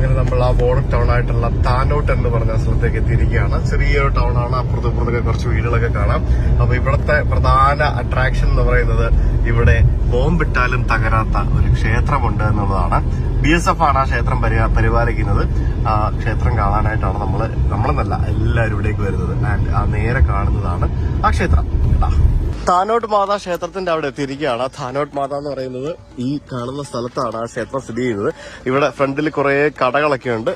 അങ്ങനെ നമ്മൾ ആ ബോർഡർ ടൗൺ ആയിട്ടുള്ള താനോട്ട് എന്ന് പറഞ്ഞ സ്ഥലത്തേക്ക് എത്തിയിരിക്കുകയാണ്. ചെറിയൊരു ടൗൺ ആണ്, അപ്പുറത്തും ഇപ്പുറത്തൊക്കെ കുറച്ച് വീടുകളൊക്കെ കാണാം. അപ്പൊ ഇവിടുത്തെ പ്രധാന അട്രാക്ഷൻ എന്ന് പറയുന്നത് ഇവിടെ ബോംബിട്ടാലും തകരാത്ത ഒരു ക്ഷേത്രമുണ്ട് എന്നുള്ളതാണ്. BSF ആണ് ആ ക്ഷേത്രം പരിപാലിക്കുന്നത്. ആ ക്ഷേത്രം കാണാനായിട്ടാണ് നമ്മളെന്നല്ല എല്ലാവരും ഇവിടേക്ക് വരുന്നത്. ആൻഡ് ആ നേരെ കാണുന്നതാണ് ആ ക്ഷേത്രം. താനോട്ട് മാതാ ക്ഷേത്രത്തിന്റെ അവിടെ എത്തിയിരിക്കുകയാണ്. താനോട്ട് മാത എന്ന് പറയുന്നത് ഈ കാണുന്ന സ്ഥലത്താണ് ആ ക്ഷേത്രം സ്ഥിതി ചെയ്യുന്നത്. ഇവിടെ ഫ്രണ്ടിൽ കുറെ കടകളൊക്കെ ഉണ്ട്,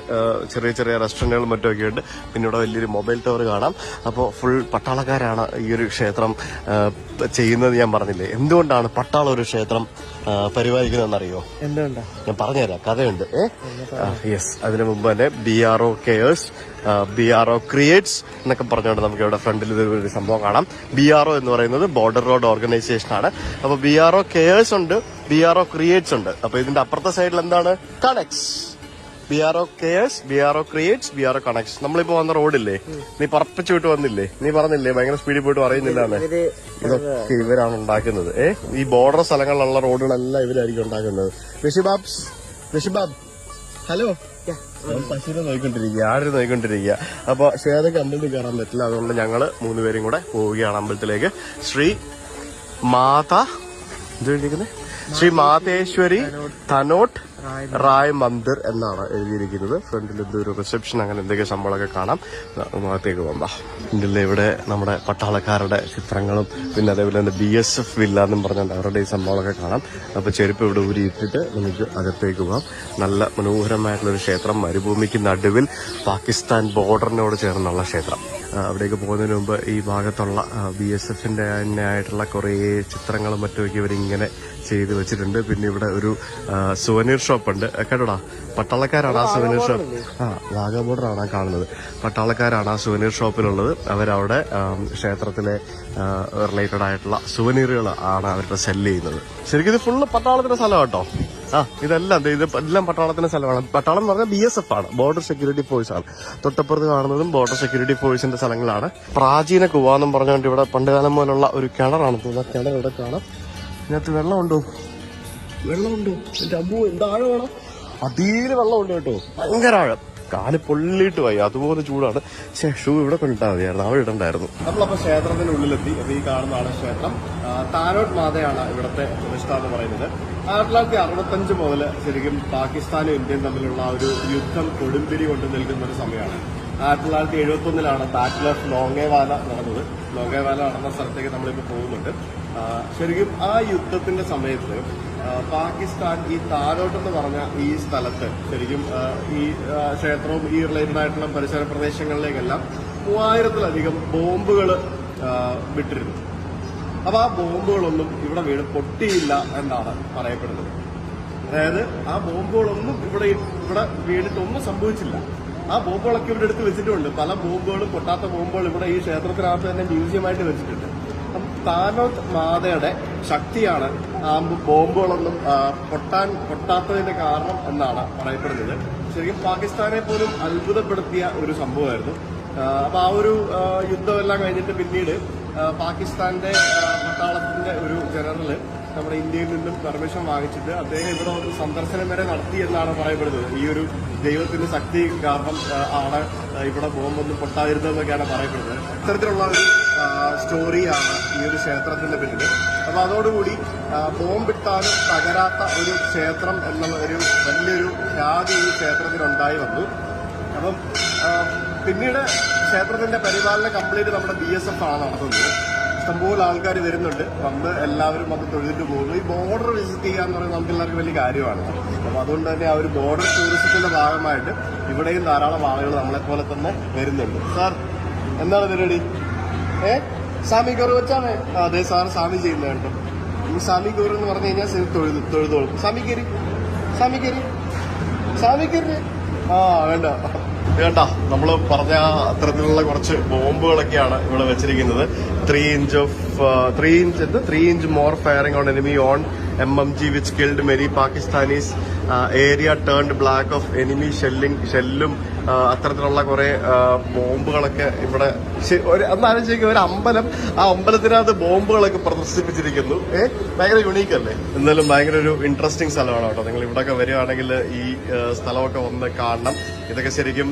ചെറിയ ചെറിയ റെസ്റ്റോറന്റുകളും മറ്റുമൊക്കെ ഉണ്ട്. പിന്നെ ഇവിടെ വലിയൊരു മൊബൈൽ ടവർ കാണാം. അപ്പോൾ ഫുൾ പട്ടാളക്കാരാണ് ഈ ഒരു ക്ഷേത്രം ചെയ്യുന്നത്. ഞാൻ പറഞ്ഞില്ലേ, എന്തുകൊണ്ടാണ് പട്ടാളം ഒരു ക്ഷേത്രം പരിപാലിക്കുന്നതെന്നറിയോ? എന്തുകൊണ്ടാ? ഞാൻ പറഞ്ഞുതരാം, കഥയുണ്ട്. യെസ്, അതിനു മുമ്പ് തന്നെ BRO കെയേഴ്സ്, BRO ക്രിയേറ്റ്സ് എന്നൊക്കെ പറഞ്ഞുകൊണ്ട് നമുക്ക് ഇവിടെ ഫ്രണ്ടിൽ ഒരു സംഭവം കാണാം. BRO എന്ന് പറയുന്നത് ബോർഡർ റോഡ് ഓർഗനൈസേഷൻ ആണ്. അപ്പൊ BRO കെയേഴ്സ് ഉണ്ട്, BRO ക്രിയേറ്റ്സ് ഉണ്ട്. അപ്പൊ ഇതിന്റെ അപ്പുറത്തെ സൈഡിൽ എന്താണ്? Connects. BRO cares, BRO creates, BRO connects. നമ്മളിപ്പോ വന്ന റോഡില്ലേ, നീ പറപ്പിച്ചു വിട്ട് വന്നില്ലേ, നീ പറഞ്ഞില്ലേ ഭയങ്കര സ്പീഡിൽ പോയിട്ട് പറയുന്നില്ലാന്ന്. ഇതൊക്കെ ഇവരാണ് ഉണ്ടാക്കുന്നത്. ഈ ബോർഡർ സ്ഥലങ്ങളിലുള്ള റോഡുകളെല്ലാം ഇവരായിരിക്കും ഉണ്ടാക്കുന്നത്. ഋഷിബാബ് ഹലോ. പശുവിനെ നോയിക്കൊണ്ടിരിക്കുക, ആടിനെ നോയിക്കൊണ്ടിരിക്കുക. അപ്പൊ ശ്വേതയ്ക്ക് അമ്പലത്തിൽ കയറാൻ പറ്റില്ല, അതുകൊണ്ട് ഞങ്ങള് 3 പേരും കൂടെ പോവുകയാണ് അമ്പലത്തിലേക്ക്. ശ്രീ മാതേശ്വരി തനോട്ട് റായ് മന്ദിർ എന്നാണ് എഴുതിയിരിക്കുന്നത്. ഫ്രണ്ടിൽ എന്തൊരു റിസപ്ഷൻ അങ്ങനെ എന്തൊക്കെ സംഭവങ്ങളൊക്കെ കാണാം. ഭാഗത്തേക്ക് പോകാം. ഇതിൽ ഇവിടെ നമ്മുടെ പട്ടാളക്കാരുടെ ചിത്രങ്ങളും പിന്നെ അതേപോലെ തന്നെ BSF വില്ല എന്നും പറഞ്ഞുകൊണ്ട് അവരുടെ ഈ സംഭവങ്ങളൊക്കെ കാണാം. അപ്പൊ ചെരുപ്പ് ഇവിടെ ഊരിയിട്ടിട്ട് നമുക്ക് അകത്തേക്ക് പോകാം. നല്ല മനോഹരമായിട്ടുള്ളൊരു ക്ഷേത്രം, മരുഭൂമിക്ക് നടുവിൽ പാകിസ്ഥാൻ ബോർഡറിനോട് ചേർന്നുള്ള ക്ഷേത്രം. അവിടേക്ക് പോകുന്നതിന് മുമ്പ് ഈ ഭാഗത്തുള്ള BSFന്റെ തന്നെ ആയിട്ടുള്ള കുറേ ചിത്രങ്ങളും മറ്റുമൊക്കെ ഇവരിങ്ങനെ ചെയ്ത് വെച്ചിട്ടുണ്ട്. പിന്നെ ഇവിടെ ഒരു സുവനീർ ഷോപ്പ് ഉണ്ട്. കേട്ടോടാ, പട്ടാളക്കാരാണ് ആ സുവനീർ ഷോപ്പ്. വാഗ ബോർഡർ ആണ് കാണുന്നത്. പട്ടാളക്കാരാണ് ആ സുവനീർ ഷോപ്പിലുള്ളത്. അവരവിടെ ക്ഷേത്രത്തിലെ റിലേറ്റഡ് ആയിട്ടുള്ള സുവനീറുകൾ ആണ് അവരുടെ സെല്ല് ചെയ്യുന്നത്. ശരിക്കും ഇത് ഫുള്ള് പട്ടാളത്തിന്റെ സ്ഥലം കേട്ടോ. ഇതെല്ലാം പട്ടാളത്തിന്റെ സ്ഥലമാണ്. പട്ടാളം എന്ന് പറഞ്ഞാൽ BSF ആണ്, ബോർഡർ സെക്യൂരിറ്റി ഫോഴ്സ് ആണ്. തൊട്ടപ്പുറത്ത് കാണുന്നതും ബോർഡർ സെക്യൂരിറ്റി ഫോഴ്സിന്റെ സ്ഥലങ്ങളാണ്. പ്രാചീന കുവാന്നും പറഞ്ഞുകൊണ്ട് ഇവിടെ പണ്ടുകാലം പോലുള്ള ഒരു കിണറാണ് തോന്നുന്നത്. കിണർ ഇവിടെ കാണാം. ഇതിനകത്ത് വെള്ളമുണ്ടോ? എന്റെ അമ്മു എന്താ ആഴം വേണം, അതീല് വെള്ളമുണ്ട് കേട്ടോ, ഭയങ്കര ആഴം. കാല് പൊള്ളിയിട്ട് പോയി, അതുപോലെ ചൂടാണ്. ഷൂ ഇവിടെ കൊണ്ടിട്ടാ മതിയായിരുന്നു, അവിടെ ഇടണ്ടായിരുന്നു. നമ്മളപ്പോ ക്ഷേത്രത്തിന്റെ ഉള്ളിലെത്തി. അപ്പൊ ഈ കാണുന്നതാണ് ക്ഷേത്രം. താനോട്ട് മാതയാണ് ഇവിടുത്തെ പ്രതിഷ്ഠ എന്ന് പറയുന്നത്. 1965 മുതൽ ശരിക്കും പാകിസ്ഥാനും ഇന്ത്യയും തമ്മിലുള്ള ഒരു യുദ്ധം കൊടുമ്പിരി കൊണ്ട് നിൽക്കുന്ന ഒരു സമയമാണ്. 1971 ബാറ്റിൽ ഓഫ് ലോങ്ങേവാല നടന്നത്. ലോങ്ങേവാല നടന്ന സ്ഥലത്തേക്ക് നമ്മളിപ്പോൾ പോകുന്നുണ്ട്. ശരിക്കും ആ യുദ്ധത്തിന്റെ സമയത്ത് പാകിസ്ഥാൻ ഈ താനോട്ട് എന്ന് പറഞ്ഞ ഈ സ്ഥലത്ത് ശരിക്കും ഈ ക്ഷേത്രവും ഈ റിലേറ്റഡ് ആയിട്ടുള്ള പരിസര പ്രദേശങ്ങളിലേക്കെല്ലാം 3000-ലധികം ബോംബുകൾ വിട്ടിരുന്നു. അപ്പൊ ആ ബോംബുകളൊന്നും ഇവിടെ വീണ് പൊട്ടിയില്ല എന്നാണ് പറയപ്പെടുന്നത്. അതായത് ആ ബോംബുകളൊന്നും ഇവിടെ വീണിട്ടൊന്നും സംഭവിച്ചില്ല. ആ ബോംബുകളൊക്കെ ഇവിടെ എടുത്ത് വെച്ചിട്ടുണ്ട്. പല ബോംബുകളും, പൊട്ടാത്ത ബോംബുകൾ ഇവിടെ ഈ ക്ഷേത്രത്തിനകത്ത് തന്നെ മ്യൂസിയമായിട്ട് വെച്ചിട്ടുണ്ട്. താനോട്ട് മാതയുടെ ശക്തിയാണ് ആ ബോംബുകളൊന്നും പൊട്ടാത്തതിന്റെ കാരണം എന്നാണ് പറയപ്പെടുന്നത്. ശരിക്കും പാകിസ്ഥാനെ പോലും അത്ഭുതപ്പെടുത്തിയ ഒരു സംഭവമായിരുന്നു. അപ്പൊ ആ ഒരു യുദ്ധമെല്ലാം കഴിഞ്ഞിട്ട് പിന്നീട് പാകിസ്ഥാന്റെ പട്ടാളത്തിന്റെ ഒരു ജനറല് നമ്മുടെ ഇന്ത്യയിൽ നിന്നും പെർമിഷൻ വാങ്ങിച്ചിട്ട് അദ്ദേഹം ഇവിടെ ഒരു സന്ദർശനം വരെ നടത്തി എന്നാണ് പറയപ്പെടുന്നത്. ഈ ഒരു ദൈവത്തിന്റെ ശക്തി കാരണം ആണ് ഇവിടെ ബോംബൊന്നും പൊട്ടാതിരുന്നതെന്നൊക്കെയാണ് പറയപ്പെടുന്നത്. ഇത്തരത്തിലുള്ള ഒരു സ്റ്റോറിയാണ് ഈ ഒരു ക്ഷേത്രത്തിന്റെ പിന്നിൽ. അപ്പൊ അതോടുകൂടി ബോംബിട്ടാലും തകരാത്ത ഒരു ക്ഷേത്രം എന്നുള്ള ഒരു വലിയൊരു ഖ്യാതി ഈ ക്ഷേത്രത്തിനുണ്ടായി വന്നു. അപ്പം പിന്നീട് ക്ഷേത്രത്തിന്റെ പരിപാലന കംപ്ലീറ്റ് നമ്മുടെ BSF ആണ് നടത്തുന്നത്. ഇഷ്ടംപോലെ ആൾക്കാർ വരുന്നുണ്ട്, വന്ന് എല്ലാവരും വന്ന് തൊഴുതിട്ട് പോകുന്നു. ഈ ബോർഡർ വിസിറ്റ് ചെയ്യുക എന്ന് പറയുന്നത് നമുക്ക് എല്ലാവർക്കും വലിയ കാര്യമാണ്. അപ്പം അതുകൊണ്ട് തന്നെ ആ ഒരു ബോർഡർ ടൂറിസത്തിന്റെ ഭാഗമായിട്ട് ഇവിടെയും ധാരാളം ആളുകൾ നമ്മളെപ്പോലെ തന്നെ വരുന്നുണ്ട്. സാർ എന്താണ് പരിപാടി? സാമി ഗോറ് വെച്ചാണ്. അതെ സാർ, സാമി ചെയ്യുന്നത് കേട്ടോ. ഈ സാമി ഗോറ് എന്ന് പറഞ്ഞു കഴിഞ്ഞാൽ തൊഴുതോളും. സാമി കയറി വേണ്ട നമ്മൾ പറഞ്ഞ അത്തരത്തിലുള്ള കുറച്ച് ബോംബുകളൊക്കെയാണ് ഇവിടെ വെച്ചിരിക്കുന്നത്. 3 inch more firing on enemy on MMG which killed many Pakistanis. Area turned black of enemy ഷെല്ലും അത്തരത്തിലുള്ള കുറെ ബോംബുകളൊക്കെ ഇവിടെ ഒന്നാലോചിക്കുക, ഒരു അമ്പലം, ആ അമ്പലത്തിനകത്ത് ബോംബുകളൊക്കെ പ്രദർശിപ്പിച്ചിരിക്കുന്നു. ഭയങ്കര യുണീക്ക് അല്ലേ? എന്നാലും ഭയങ്കര ഒരു ഇൻട്രസ്റ്റിംഗ് സ്ഥലമാണ് കേട്ടോ. നിങ്ങൾ ഇവിടെയൊക്കെ വരികയാണെങ്കിൽ ഈ സ്ഥലമൊക്കെ ഒന്ന് കാണണം. ഇതൊക്കെ ശരിക്കും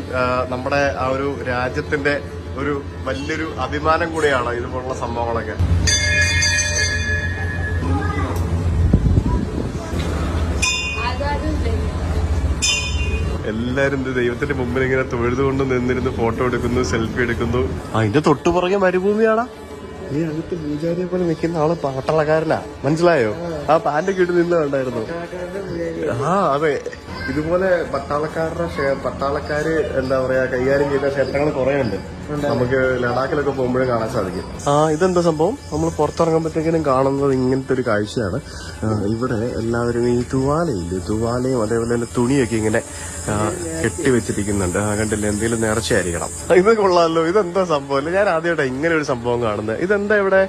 നമ്മുടെ ആ ഒരു രാജ്യത്തിന്റെ ഒരു വലിയൊരു അഭിമാനം കൂടിയാണ് ഇതുപോലുള്ള സംഭവങ്ങളൊക്കെ. എല്ലാരും ദൈവത്തിന്റെ മുമ്പിൽ ഇങ്ങനെ തൊഴുതുകൊണ്ട് നിന്നിരുന്ന് ഫോട്ടോ എടുക്കുന്നു, സെൽഫി എടുക്കുന്നു. അതിന്റെ തൊട്ടുപുറകെ മരുഭൂമിയാടാ. ഈ അടുത്ത് പൂജാരിയെ പോലെ നിൽക്കുന്ന ആള് പട്ടാളക്കാരനാ, മനസ്സിലായോ? ആ പാന്റ് കിട്ടി നിന്ന് കണ്ടായിരുന്നു. ആ അതെ, ഇതുപോലെ പട്ടാളക്കാര് എന്താ പറയാ കൈകാര്യം ചെയ്ത ക്ഷേത്രങ്ങൾ കുറെ ഉണ്ട്. നമുക്ക് ലഡാക്കിലൊക്കെ പോകുമ്പോഴും കാണാൻ സാധിക്കും. ഇതെന്താ സംഭവം? നമ്മൾ പുറത്തിറങ്ങുമ്പോഴത്തേക്കിനും കാണുന്നത് ഇങ്ങനത്തെ ഒരു കാഴ്ചയാണ്. ഇവിടെ എല്ലാവരും ഈ തുവാലയും അതേപോലെ തന്നെ തുണിയൊക്കെ ഇങ്ങനെ കെട്ടിവെച്ചിരിക്കുന്നുണ്ട്. കണ്ടില്ല, എന്തെങ്കിലും നേർച്ചയായിരിക്കണം. ഇത് കൊള്ളാമല്ലോ. ഇതെന്താ സംഭവം? ഞാൻ ആദ്യമായിട്ടാണ് ഇങ്ങനെ ഒരു സംഭവം കാണുന്നത്. ഇതെന്താ ഇവിടെ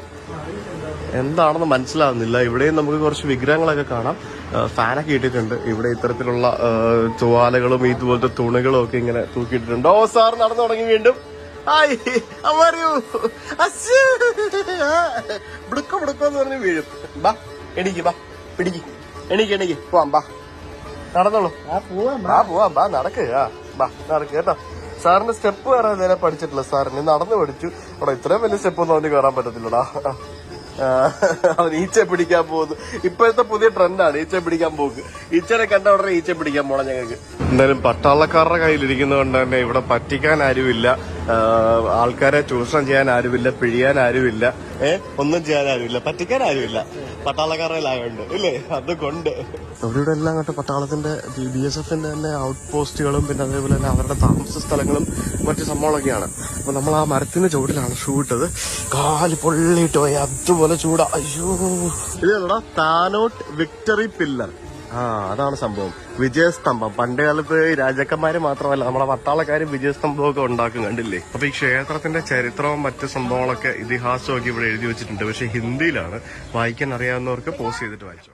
എന്താണെന്ന് മനസ്സിലാവുന്നില്ല. ഇവിടെയും നമുക്ക് കുറച്ച് വിഗ്രഹങ്ങളൊക്കെ കാണാം. ഫാനൊക്കെ ഇട്ടിട്ടുണ്ട്. ഇവിടെ ഇത്തരത്തിലുള്ള തുവാലകളും ഇതുപോലത്തെ തുണികളും ഒക്കെ ഇങ്ങനെ തൂക്കിയിട്ടുണ്ട്. ഓ സാർ നടന്നു തുടങ്ങി വീണ്ടും. ബുടുക്കെന്ന് പറഞ്ഞ് വീഴും. ബാ എണീക്ക്, ബാ പിടിക്ക്, എണീക്ക് പോവാം, ബാ നടന്നോളൂ, പോവാം, ബാ നടക്ക്, ബാ നടക്ക് കേട്ടോ. സാറിന്റെ സ്റ്റെപ്പ് കയറാൻ നേരെ പഠിച്ചിട്ടില്ല. സാറിന് നടന്നു പഠിച്ചു. അവിടെ ഇത്രയും വലിയ സ്റ്റെപ്പ് ഒന്നും അവന് കയറാൻ പറ്റത്തില്ലടാ. അവൻ ഈച്ച പിടിക്കാൻ പോകുന്നു. ഇപ്പോഴത്തെ പുതിയ ട്രെൻഡാണ് ഈച്ച പിടിക്കാൻ പോക്ക്. ഈച്ചനെ കണ്ട ഉടനെ ഈച്ച പിടിക്കാൻ പോണം ഞങ്ങൾക്ക്. എന്തായാലും പട്ടാളക്കാരുടെ കയ്യിലിരിക്കുന്നത് കൊണ്ട് തന്നെ ഇവിടെ പറ്റിക്കാൻ ആരുമില്ല, ആൾക്കാരെ ചൂഷണം ചെയ്യാൻ ആരുമില്ല, പിഴിയാൻ ആരുമില്ല, ഒന്നും ചെയ്യാൻ ആരുമില്ല, പറ്റിക്കാൻ ആരുമില്ല. പട്ടാളക്കാരുടെ ആയുണ്ട് ഇല്ലേ? അതുകൊണ്ട് അവിടെ എല്ലാം കണ്ട് പട്ടാളത്തിന്റെ BSFന്റെ തന്നെ ഔട്ട് പോസ്റ്റുകളും പിന്നെ അതേപോലെ തന്നെ അവരുടെ താമസ സ്ഥലങ്ങളും മറ്റു സംഭവങ്ങളൊക്കെയാണ്. അപ്പൊ നമ്മൾ ആ മരത്തിന്റെ ചുവട്ടിലാണ് ഷൂ ഇട്ടത്. കാല് പൊള്ളിയിട്ട് പോയി, അതുപോലെ ചൂടാ. അയ്യോ, ഇതല്ലടാ താനോട്ട് വിക്ടറി പില്ലർ. അതാണ് സംഭവം, വിജയസ്തംഭം. പണ്ട് കാലത്ത് രാജാക്കന്മാര് മാത്രമല്ല, നമ്മളെ പട്ടാളക്കാരും വിജയസ്തംഭമൊക്കെ ഉണ്ടാക്കും, കണ്ടില്ലേ? അപ്പൊ ഈ ക്ഷേത്രത്തിന്റെ ചരിത്രവും മറ്റു സംഭവങ്ങളൊക്കെ ഇതിഹാസമൊക്കെ ഇവിടെ എഴുതി വെച്ചിട്ടുണ്ട്. പക്ഷെ ഹിന്ദിയിലാണ്. വായിക്കാൻ അറിയാവുന്നവർക്ക് പോസ്റ്റ് ചെയ്തിട്ട് വായിച്ചു.